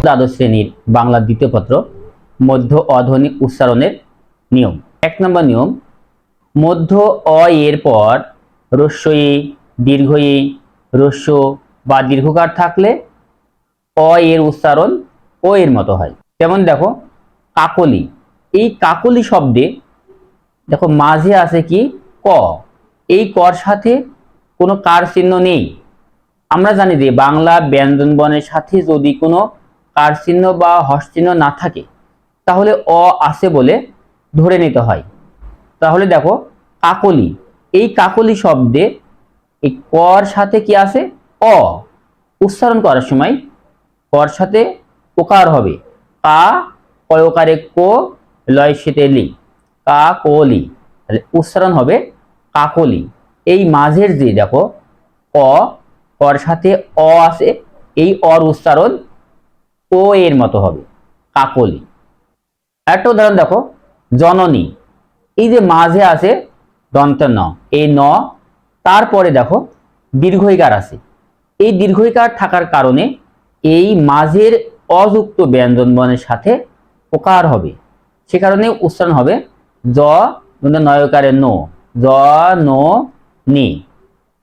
দ্বাদশ শ্রেণীর বাংলা দ্বিতীয় পত্র মধ্য অধ্বনি উচ্চারণের নিয়ম। 1 নম্বর নিয়ম, মধ্য অ এর পর হ্রস্ব ই, দীর্ঘ ই, হ্রস্ব বা দীর্ঘকার থাকলে অ এর উচ্চারণ ও এর মতো হয়। যেমন দেখো কাকলি, এই কাকলি শব্দে দেখো মাঝে আছে কি ক, এই কর সাথে কোনো কার চিহ্ন নেই। আমরা জানি যে বাংলা ব্যঞ্জন বর্ণের সাথে যদি কোনো কার চিহ্ন বা হর্ষ চিহ্ন না থাকে তাহলে অ আছে বলে ধরে নিতে হয়। তাহলে দেখো কাকলি, এই কাকলি শব্দে এই কর সাথে কি আছে অ, উচ্চারণ করার সময় কর সাথে ওকার হবে কা, কয়কারে কো, লয় সেতে লি, কা কোলি, তাহলে উচ্চারণ হবে কাকলি। এই মাঝের যে দেখো অ, কর সাথে অ আছে, এই অর উচ্চারণ ও এর মতো হবে কাকলি। একটা উদাহরণ দেখো জননী, এই যে মাঝে আছে দন্ত ন, এই ন, তারপরে দেখো দীর্ঘইকার আছে, এই দীর্ঘইকার থাকার কারণে এই মাঝের অযুক্ত ব্যঞ্জন বর্ণের সাথে ওকার হবে, সে কারণে উচ্চারণ হবে জ নয়কারে নো, জ নো নি,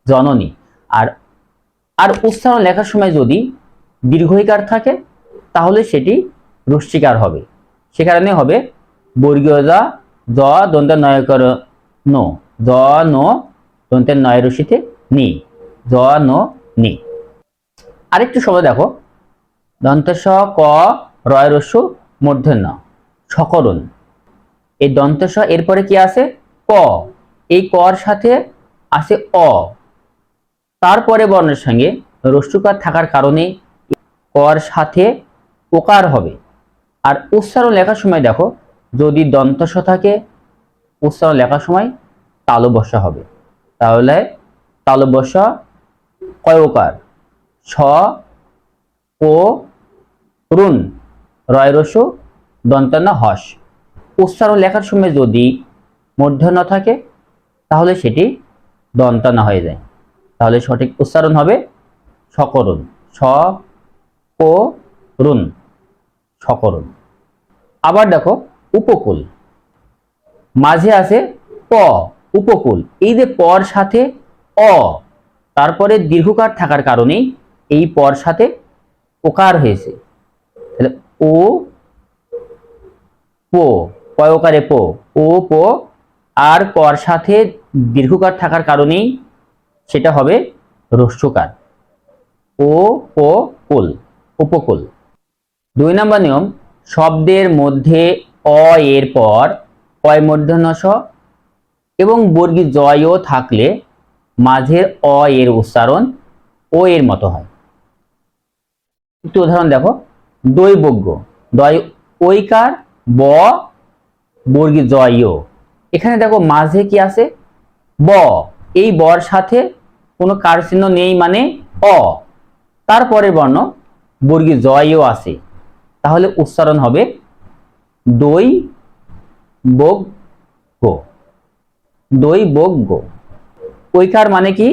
জননী। আর আর উচ্চারণ লেখার সময় যদি দীর্ঘইকার থাকে তাহলে সেটি রস্যিকার হবে, সে কারণে হবে বর্গীয় জ দন্তের নয়কার নো, জ নো দন্তের নয় রশিতে নি, জ নো নি। আরেকটু সময় দেখো দন্তস ক রয় রস্য মূর্ধন্য সকরণ, এই দন্তস এরপরে কি আছে ক, এই কর সাথে আছে অ, তারপরে বর্ণের সঙ্গে রস্যকার থাকার কারণে কর সাথে ওকার হবে। আর উচ্চারণ লেখার সময় দেখো যদি দন্তস থাকে উচ্চারণ লেখার সময় তালব্য হবে, তাহলে তালব্য কয়কার ছ ও রুন রয় রস্য দন্তন্য হস। উচ্চারণ লেখার সময় যদি মূর্ধন্য থাকে তাহলে সেটি দন্তন্য হয়ে যায়, তাহলে সঠিক উচ্চারণ হবে সকরণ, ছ ও রুন সকরণ। আবার দেখো উপকূল, মাঝে আছে প, উপকূল, এই যে পর সাথে অ, তারপরে দীর্ঘকার থাকার কারণে এই পর সাথে ওকার হয়েছে, তাহলে ও পো, কয়কারে পো, ও পো, আর পর সাথে দীর্ঘকার থাকার কারণেই সেটা হবে হ্রস্বকার ও পো কুল, উপকূল। 2 নম্বর নিয়ম, শব্দের মধ্যে অ এর পর কয় মূর্ধন্য স এবং বর্গী জয়ও থাকলে মাঝের অ এর উচ্চারণ ও এর মতো হয়। একটু উদাহরণ দেখো দৈবজ্ঞ, দয় ঐকার ব বর্গী জয়, এখানে দেখো মাঝে কি আছে ব, এই বর সাথে কোনো কার চিহ্ন নেই মানে অ, তারপরের বর্ণ বর্গী জয়ও আছে, তাহলে উচ্চারণ হবে দই বজ্ঞ, দই বজ্ঞ। ঐকার মানে কি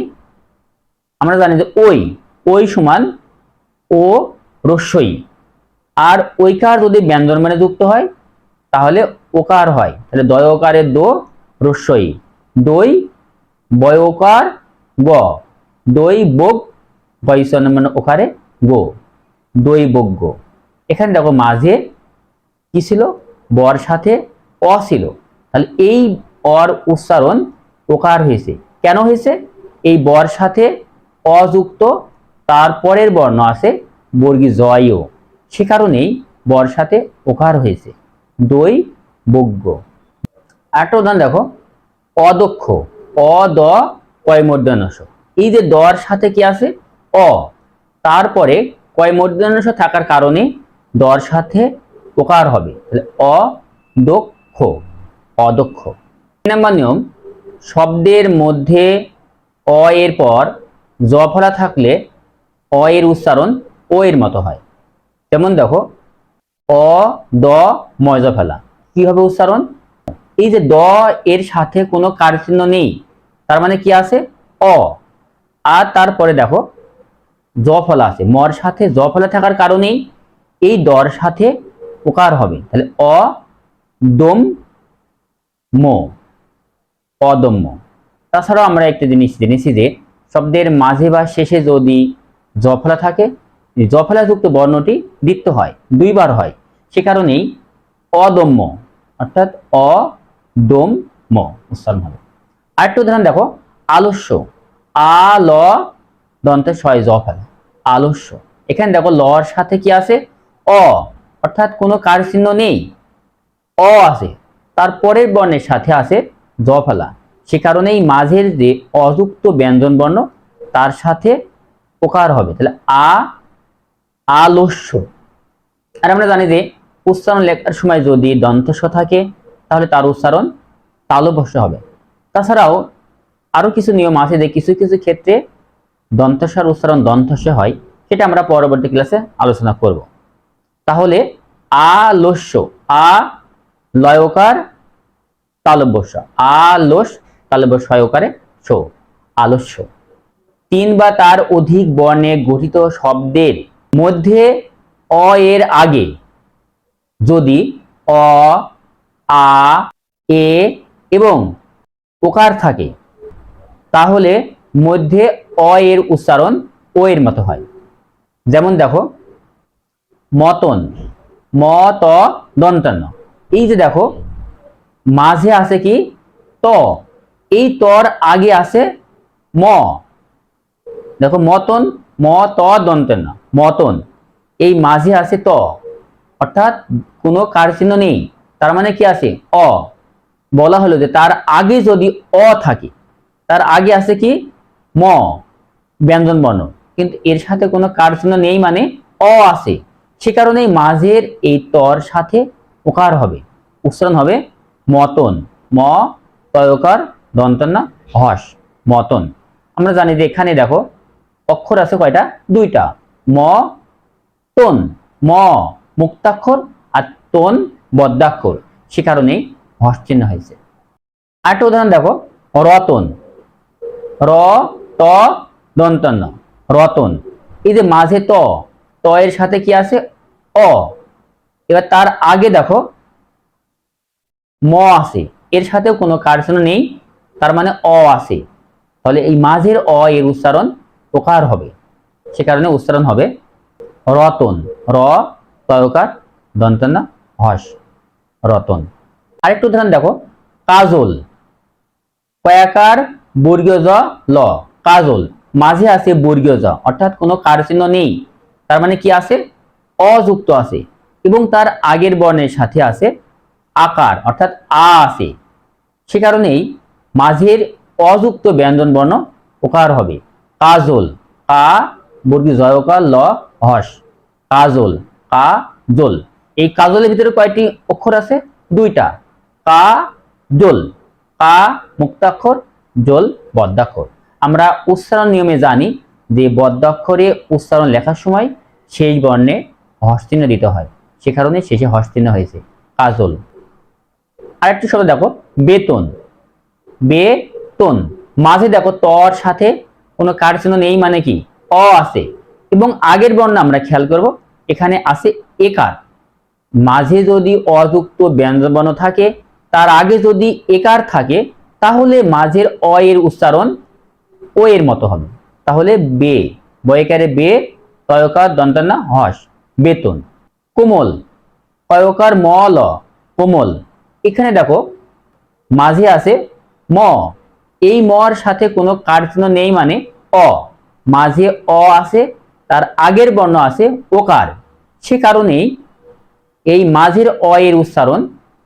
আমরা জানি যে ওই, ওই সমান ও রস্যই, আর ঐকার যদি ব্যঞ্জন মানে যুক্ত হয় তাহলে ওকার হয়, তাহলে দয়কারের দো রস্যই, দই বয়কার গ, দই বোগ বয়সন মানে ওকারে গো, দই বজ্ঞ। এখানে দেখো মাঝে কি ছিল বর সাথে অ ছিল, তাহলে এই অর উচ্চারণ ওকার হয়েছে, কেন হয়েছে এই বর সাথে অযুক্ত তারপরের বর্ণ আছে বর্গী জয়ও, সে কারণেই বর সাথে ওকার হয়েছে দই বজ্ঞ। আরেকটা উদাহরণ দেখো অদক্ষ, অ দ কয় মূর্ধন্য স, এই যে দর সাথে কি আছে অ, তারপরে কয় মূর্ধন্য স থাকার কারণে দর সাথে ওকার হবে, তাহলে অদক্ষ, অদক্ষ। 3 নম্বর নিয়ম, শব্দের মধ্যে অ এর পর জ ফলা থাকলে অ এর উচ্চারণ ও এর মতো হয়। যেমন দেখো অ দ ময় জ ফেলা, কি হবে উচ্চারণ, এই যে দ এর সাথে কোনো কার চিহ্ন নেই তার মানে কি আছে অ, আর তারপরে দেখো জ ফলা আছে, মর সাথে জ ফলা থাকার কারণেই এই দর সাথে ওকার হবে, তাহলে অদম্য, অদম্য। তাছাড়াও আমরা একটা জিনিস জেনেছি যে শব্দের মাঝে বা শেষে যদি জফলা থাকে, জফলাযুক্ত বর্ণটি দ্বিত্ব হয়, দুইবার হয়, সে কারণেই অদম্য অর্থাৎ অদম্য উচ্চারণ হবে। আরেকটা উদাহরণ দেখো, আলস্য, আল দন্তে ছয় জফলা, আলস্য। এখানে দেখো লর সাথে কি আছে, অ, অর্থাৎ কোনো কার চিহ্ন নেই, অ আছে, তারপরের বর্ণের সাথে আছে জফলা, সে কারণেই মাঝের যে অযুক্ত ব্যঞ্জন বর্ণ তার সাথে ওকার হবে, তাহলে আলস্য। আর আমরা জানি যে উচ্চারণ লেখার সময় যদি দন্তস্ব থাকে তাহলে তার উচ্চারণ তালব্য হবে। তাছাড়াও আরো কিছু নিয়ম আছে যে কিছু কিছু ক্ষেত্রে দন্তস্বর উচ্চারণ দন্তস্ব হয়, সেটা আমরা পরবর্তী ক্লাসে আলোচনা করব। তাহলে আলস্য, আ লয়কার তালব্য, আলস তালব্য ছয়কারে ছ, আলস্য। তিন বা তার অধিক বর্ণে গঠিত শব্দের মধ্যে অ এর আগে যদি অ, আ, এ এবং ওকার থাকে তাহলে মধ্যে অ এর উচ্চারণ ও এর মতো হয়। যেমন দেখো, মতন, ম ত দন্তান্ন, এই যে দেখো মাঝে আছে কি ত, এই তর আগে আছে ম, দেখো মতন, ম ত দন্তান্ন, মতন, এই মাঝে আছে ত, অর্থাৎ কোনো কার চিহ্ন নেই, তার মানে কি আছে অ। বলা হলো যে তার আগে যদি অ থাকে, তার আগে আছে কি ম ব্যঞ্জন বর্ণ, কিন্তু এর সাথে কোনো কার চিহ্ন নেই মানে অ আছে, সে কারণে মাঝের এই তর সাথে ওকার হবে, উচ্চারণ হবে মতন, ম তয়কার দন্তন্য হস, মতন। আমরা জানি যে এখানে দেখো অক্ষর আছে কয়টা, দুইটা, ম তন, ম মুক্তাক্ষর আর তন বদ্যাক্ষর, সে কারণেই হস চিহ্ন হয়েছে। আরেকটা উদাহরণ দেখো, রতন, র ত দন্তন্য, রতন, এই যে মাঝে ত, ত এর সাথে কি আছে অ, এবার তার আগে দেখো ম আছে, এর সাথেও কোনো কার চিহ্ন নেই, তার মানে অ আছে, তাহলে এই মাঝের অ এর উচ্চারণ ওকার হবে, সে কারণে উচ্চারণ হবে রতন, র তয়কার দন্তন্য হস, রতন। আরেকটু উদাহরণ দেখো, কাজল, কয়াকার বর্গীয় জ ল, কাজল, মাঝে আছে বর্গীয় জ, অর্থাৎ কোনো কার চিহ্ন নেই, তার মানে কি আছে অযুক্ত আছে, এবং তার আগের বর্ণের সাথে আছে আকার, অর্থাৎ আ আছে, সে কারণেই মাঝের অযুক্ত ব্যঞ্জন বর্ণ ওকার হবে, কাজল, কা বর্গীয় জয়কার ল হস, কাজল, কা জল। এই কাজলের ভিতরে কয়টি অক্ষর আছে, দুইটা, কা জল, কা মুক্তাক্ষর, জল বদ্যাক্ষর। আমরা উচ্চারণ নিয়মে জানি যে বদ্যাক্ষরে উচ্চারণ লেখার সময় শেষ বর্ণে হস চিহ্ন দিতে হয়, সে কারণে শেষে হস চিহ্ন হয়েছে কাজল। আরেকটি শব্দ দেখো, বেতন, বেতন, মাঝে দেখো তর সাথে কোনো কার চিহ্ন নেই মানে কি অ আছে, এবং আগের বর্ণ আমরা খেয়াল করব এখানে আছে একার, মাঝে যদি অযুক্ত ব্যঞ্জন বর্ণ থাকে তার আগে যদি একার থাকে তাহলে মাঝের অ এর উচ্চারণ ও এর মতো হবে, তাহলে বে, বয়কারে বে তয়কার দন্তন্য হস, বেতন। কোমল, কয়কার ম ল, কোমল, এখানে দেখো মাঝে আছে ম, এই মর সাথে কোনো কার চিহ্ন নেই মানে অ, মাঝে অ আছে, তার আগের বর্ণ আছে ওকার, সে কারণেই এই মাঝের অ এর উচ্চারণ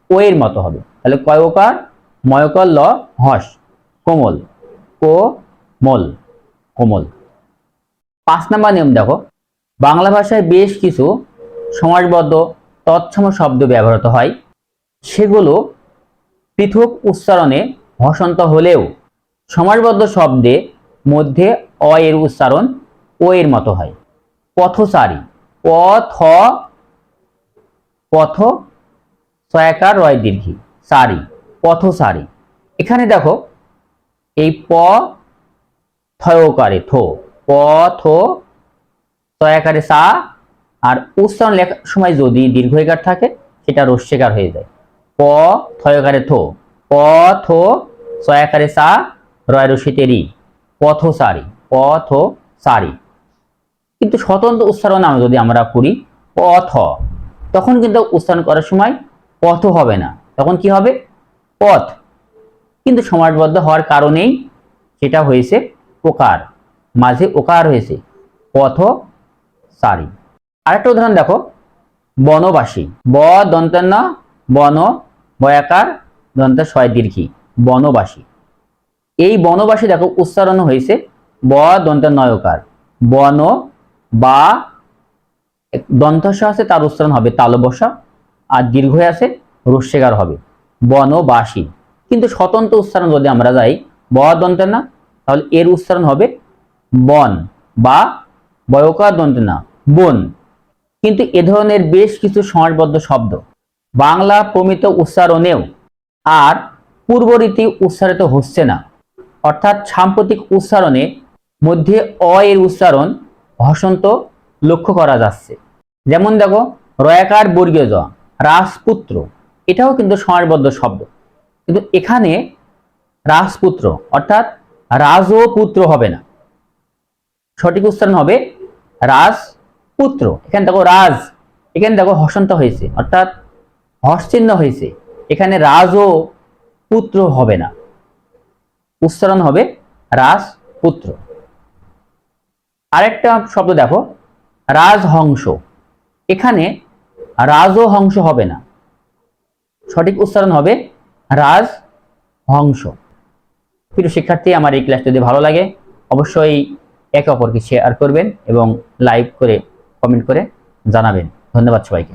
ও এর মতো হবে, তাহলে কয়কার ময়কার ল হস, কোমল, কোমল, কোমল। 5 নম্বর নিয়ম দেখো, বাংলা ভাষায় বেশ কিছু সমাসবদ্ধ তৎসম শব্দ ব্যবহৃত হয়, সেগুলো পৃথক উচ্চারণে হসন্ত হলেও সমাসবদ্ধ শব্দের মধ্যে অ এর উচ্চারণ ও এর মতো হয়। পথচারী, পথ, পথ ছয়াকার রয় দীর্ঘী, সারি, পথচারী, এখানে দেখো এই প থয়কারে থো, পথ ছয়াকারে সা আর উচ্চারণ লেখার সময় যদি দীর্ঘইকার থাকে সেটা রস্যইকার হয়ে যায়। প থয়কারে থো, প থো ছয়াকারে সা, রয় রসিতে রি, পথসারি, পথসারি। কিন্তু স্বতন্ত্র উচ্চারণ যদি আমরা করি পথ, তখন কিন্তু উচ্চারণ করার সময় পথ হবে না, তখন কি হবে পথ। কিন্তু সমাসবদ্ধ হওয়ার কারণেই সেটা হয়েছে ওকার, মাঝে ওকার হয়েছে, পথ সারি। আরেকটা উদাহরণ দেখো, বনবাসী, ব দন্তের ন, বন বয়াকার দন্তের শয় দীর্ঘী, বনবাসী। এই বনবাসী দেখো উচ্চারণ হয়েছে ব দন্তের নয়কার, বন বা দন্তস্ব আছে তার উচ্চারণ হবে তালবসা, আর দীর্ঘ আছে রস্যইকার হবে বনবাসী। কিন্তু স্বতন্ত্র উচ্চারণ যদি আমরা যাই ব দন্তের না, তাহলে এর উচ্চারণ হবে বন বা বয়কার দন্তের না, বন। কিন্তু এ ধরনের বেশ কিছু সমাসবদ্ধ শব্দ বাংলা প্রমিত উচ্চারণেও আর পূর্বরীতি উচ্চারিত হচ্ছে না, অর্থাৎ সাম্প্রতিক উচ্চারণে মধ্যে অ এর উচ্চারণ হসন্ত লক্ষ্য করা যাচ্ছে। যেমন দেখো রয়াকার বর্গীয় জ, রাজপুত্র, এটাও কিন্তু সমাসবদ্ধ শব্দ, কিন্তু এখানে রাজপুত্র অর্থাৎ রাজপুত্র হবে না, সঠিক উচ্চারণ হবে রাজপুত্র। এখানে দেখো রাজ, এখানে দেখো হসন্ত হয়েছে অর্থাৎ হর্ষচিহ্ন হয়েছে, এখানে রাজও পুত্র হবে না, উচ্চারণ হবে রাজপুত্র। আরেকটা শব্দ দেখো রাজহংস, এখানে রাজহংস হবে না, সঠিক উচ্চারণ হবে রাজহংস। প্রিয় শিক্ষার্থী, আমার এই ক্লাস যদি ভালো লাগে অবশ্যই একে অপরকে শেয়ার করবেন এবং লাইক করে কমেন্ট করে জানাবেন। ধন্যবাদ সবাইকে।